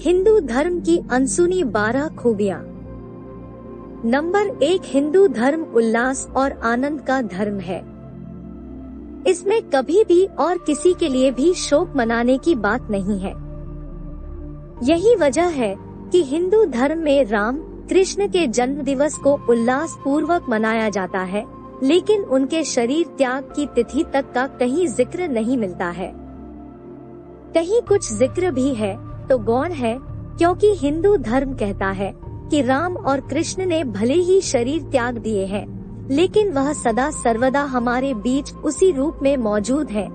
हिंदू धर्म की अनसुनी 12 खूबियाँ। नंबर 1, हिंदू धर्म उल्लास और आनंद का धर्म है। इसमें कभी भी और किसी के लिए भी शोक मनाने की बात नहीं है। यही वजह है कि हिंदू धर्म में राम कृष्ण के जन्म दिवस को उल्लास पूर्वक मनाया जाता है, लेकिन उनके शरीर त्याग की तिथि तक का कहीं जिक्र नहीं मिलता है। कहीं कुछ जिक्र भी है तो गौण है, क्योंकि हिंदू धर्म कहता है कि राम और कृष्ण ने भले ही शरीर त्याग दिए हैं, लेकिन वह सदा सर्वदा हमारे बीच उसी रूप में मौजूद है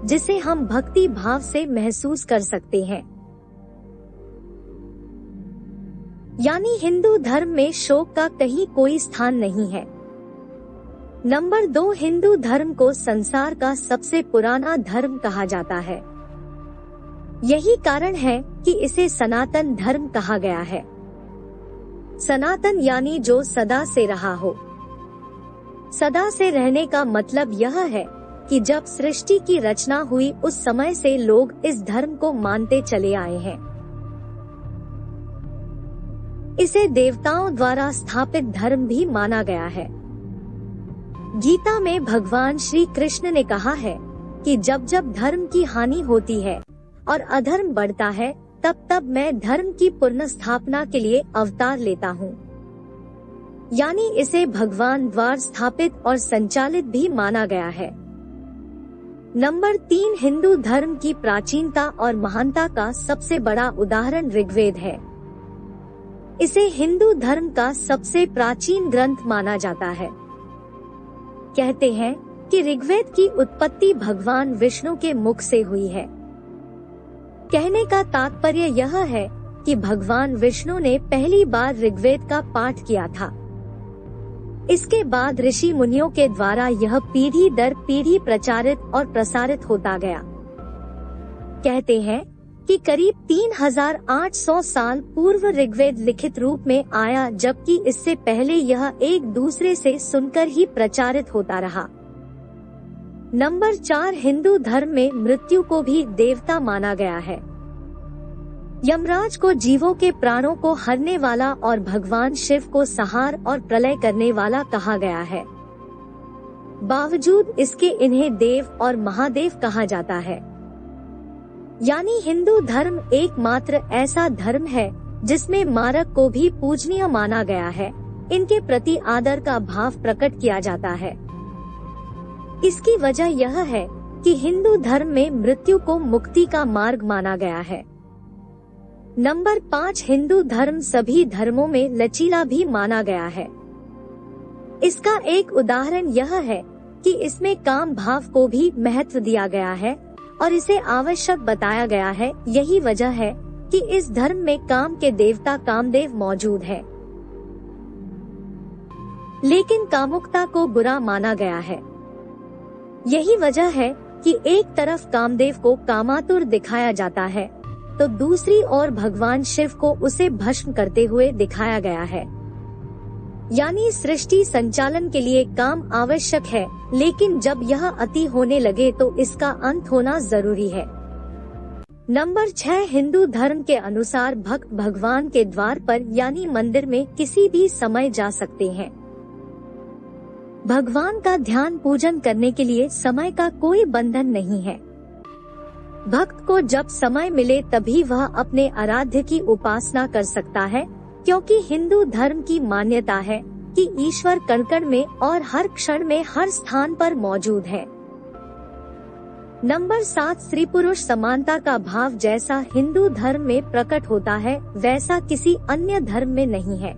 जिसे हम भक्ति भाव से महसूस कर सकते हैं। यानी हिंदू धर्म में शोक का कहीं कोई स्थान नहीं है। नंबर 2, हिंदू धर्म को संसार का सबसे पुराना धर्म कहा जाता है। यही कारण है कि इसे सनातन धर्म कहा गया है। सनातन यानी जो सदा से रहा हो। सदा से रहने का मतलब यह है कि जब सृष्टि की रचना हुई उस समय से लोग इस धर्म को मानते चले आए हैं। इसे देवताओं द्वारा स्थापित धर्म भी माना गया है। गीता में भगवान श्री कृष्ण ने कहा है कि जब जब धर्म की हानि होती है और अधर्म बढ़ता है, तब तब मैं धर्म की पुनः स्थापना के लिए अवतार लेता हूँ। यानी इसे भगवान द्वारा स्थापित और संचालित भी माना गया है। नंबर 3, हिंदू धर्म की प्राचीनता और महानता का सबसे बड़ा उदाहरण ऋग्वेद है। इसे हिंदू धर्म का सबसे प्राचीन ग्रंथ माना जाता है। कहते हैं कि ऋग्वेद की उत्पत्ति भगवान विष्णु के मुख से हुई है। कहने का तात्पर्य यह है कि भगवान विष्णु ने पहली बार ऋग्वेद का पाठ किया था। इसके बाद ऋषि मुनियों के द्वारा यह पीढ़ी दर पीढ़ी प्रचारित और प्रसारित होता गया। कहते हैं कि करीब 3800 साल पूर्व ऋग्वेद लिखित रूप में आया, जबकि इससे पहले यह एक दूसरे से सुनकर ही प्रचारित होता रहा। नंबर 4, हिंदू धर्म में मृत्यु को भी देवता माना गया है। यमराज को जीवों के प्राणों को हरने वाला और भगवान शिव को संहार और प्रलय करने वाला कहा गया है। बावजूद इसके इन्हें देव और महादेव कहा जाता है। यानी हिंदू धर्म एकमात्र ऐसा धर्म है जिसमें मारक को भी पूजनीय माना गया है। इनके प्रति आदर का भाव प्रकट किया जाता है। इसकी वजह यह है कि हिंदू धर्म में मृत्यु को मुक्ति का मार्ग माना गया है। नंबर 5, हिंदू धर्म सभी धर्मों में लचीला भी माना गया है। इसका एक उदाहरण यह है कि इसमें काम भाव को भी महत्व दिया गया है और इसे आवश्यक बताया गया है। यही वजह है कि इस धर्म में काम के देवता कामदेव मौजूद है। लेकिन कामुकता को बुरा माना गया है। यही वजह है कि एक तरफ कामदेव को कामातुर दिखाया जाता है तो दूसरी ओर भगवान शिव को उसे भस्म करते हुए दिखाया गया है। यानी सृष्टि संचालन के लिए काम आवश्यक है, लेकिन जब यह अति होने लगे तो इसका अंत होना जरूरी है। नंबर 6, हिंदू धर्म के अनुसार भक्त भगवान के द्वार पर यानी मंदिर में किसी भी समय जा सकते हैं। भगवान का ध्यान पूजन करने के लिए समय का कोई बंधन नहीं है। भक्त को जब समय मिले तभी वह अपने आराध्य की उपासना कर सकता है, क्योंकि हिंदू धर्म की मान्यता है कि ईश्वर कण कण में और हर क्षण में हर स्थान पर मौजूद है। नंबर 7, स्त्री पुरुष समानता का भाव जैसा हिंदू धर्म में प्रकट होता है वैसा किसी अन्य धर्म में नहीं है।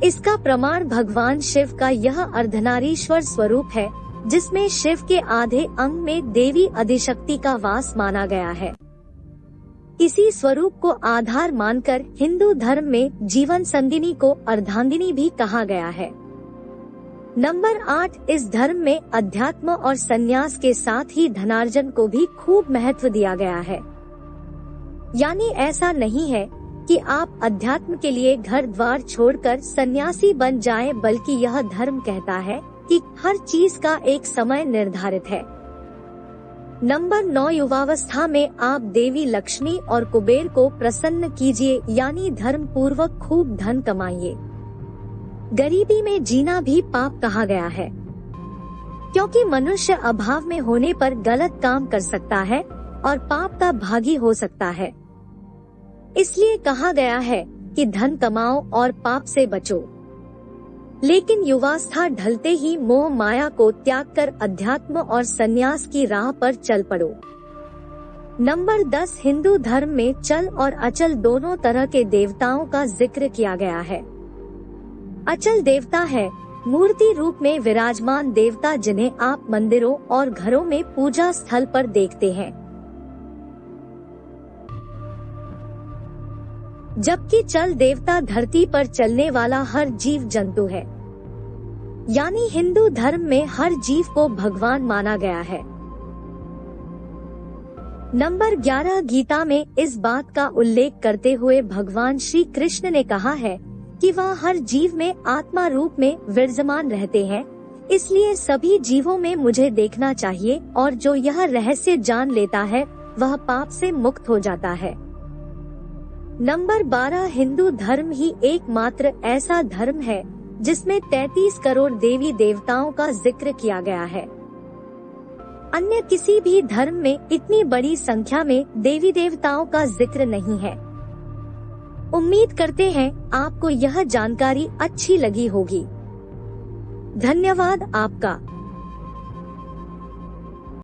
इसका प्रमाण भगवान शिव का यह अर्धनारीश्वर स्वरूप है, जिसमें शिव के आधे अंग में देवी आदिशक्ति का वास माना गया है। इसी स्वरूप को आधार मानकर हिंदू धर्म में जीवन संगिनी को अर्धांगिनी भी कहा गया है। नंबर 8, इस धर्म में अध्यात्म और संन्यास के साथ ही धनार्जन को भी खूब महत्व दिया गया है। यानी ऐसा नहीं है कि आप अध्यात्म के लिए घर द्वार छोड़कर सन्यासी बन जाएं, बल्कि यह धर्म कहता है कि हर चीज का एक समय निर्धारित है। नंबर 9, युवावस्था में आप देवी लक्ष्मी और कुबेर को प्रसन्न कीजिए, यानी धर्म पूर्वक खूब धन कमाइए। गरीबी में जीना भी पाप कहा गया है, क्योंकि मनुष्य अभाव में होने पर गलत काम कर सकता है और पाप का भागी हो सकता है। इसलिए कहा गया है कि धन कमाओ और पाप से बचो। लेकिन युवावस्था ढलते ही मोह माया को त्याग कर अध्यात्म और संन्यास की राह पर चल पड़ो। नंबर 10, हिंदू धर्म में चल और अचल दोनों तरह के देवताओं का जिक्र किया गया है। अचल देवता है मूर्ति रूप में विराजमान देवता, जिन्हें आप मंदिरों और घरों में पूजा स्थल पर देखते हैं। जबकि चल देवता धरती पर चलने वाला हर जीव जंतु है, यानी हिंदू धर्म में हर जीव को भगवान माना गया है। नंबर 11, गीता में इस बात का उल्लेख करते हुए भगवान श्री कृष्ण ने कहा है कि वह हर जीव में आत्मा रूप में विराजमान रहते हैं, इसलिए सभी जीवों में मुझे देखना चाहिए, और जो यह रहस्य जान लेता है वह पाप से मुक्त हो जाता है। नंबर 12, हिंदू धर्म ही एकमात्र ऐसा धर्म है जिसमें 33 करोड़ देवी देवताओं का जिक्र किया गया है। अन्य किसी भी धर्म में इतनी बड़ी संख्या में देवी देवताओं का जिक्र नहीं है। उम्मीद करते हैं आपको यह जानकारी अच्छी लगी होगी। धन्यवाद आपका।